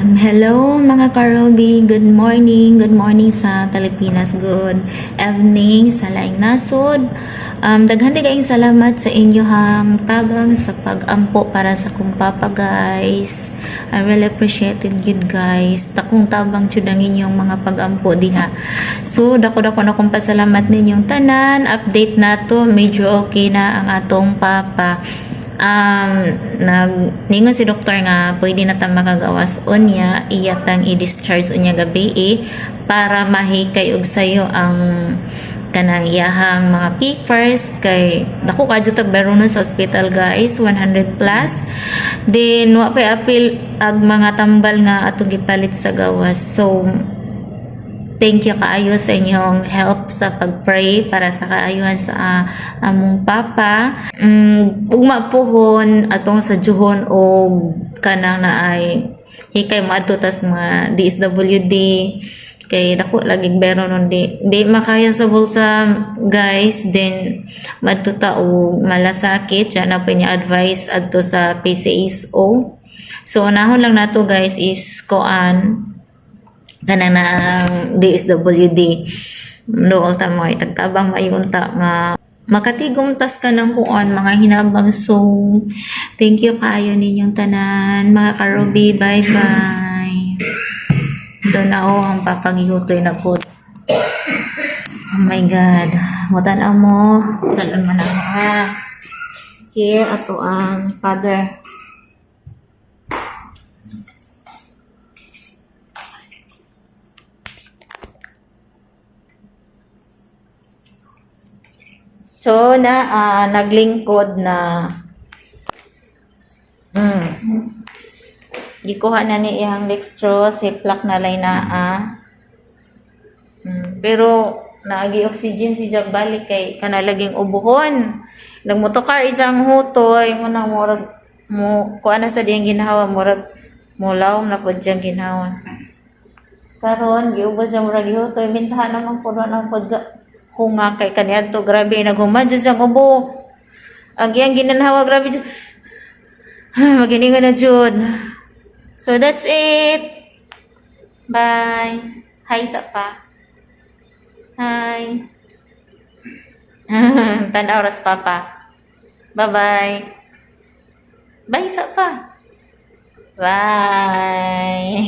Hello mga karobi, good morning sa Pilipinas, good evening sa laing nasod. Daghan kayong salamat sa inyohang tabang sa pag-ampo para sa kong papa guys. I really appreciate it good guys. Takong tabang jud ang inyong mga pag-ampo diha. So dako na kong pasalamat ninyong tanan. Update na to, medyo okay na ang atong papa. Ningon si doktor nga pwede na ta makagawas unya iyatang i-discharge unya gabi para mahikay og sayo ang kanang iyahang mga papers kay dako kadyo tag barunon sa hospital guys 100 plus then wa pay apil ag mga tambal nga atong gipalit sa gawas. So thank you kaayo sa inyong help sa pag-pray para sa kaayuhan sa among papa. Ugma pohon atong sa juhon o kanang naay hikay maadto tas mga DSWD kay dako laging bero nun di makaya sa bulsa guys, then maadto ta og malasakit siya na pa niya advice adto sa PCSO. So unahon lang nato guys is koan kanang DSWD dool ta mo itagtabang mayunta nga makatigom tas ka ng kuan mga hinabang. So thank you kaayo ninyong tanan mga karobi, bye bye. Doon na ang papagihutoy na po. Oh my god, mutan mo tanan man ha here ato ang father. So naglingkod na gikuha na ni iyang dextrose, plak na lay naa. Pero naagi oxygen si jag balik kay kanalaging ubuhon. Nagmotokar ijang hutoy mo na murag mo kuan na sa diyang ginhawa murag mulaw na pud diyang ginhawa. Karon giubos sa murag hutoy bintahan naman puno ng pagga hunga kay kaniadto grabe naghumad sa ubo. Ang iyang ginanhawa grabe maginingon na jud. So that's it. Bye. Hi sa pa. Hi. Tanaw ras papa. Bye-bye. Bye sa pa. Bye.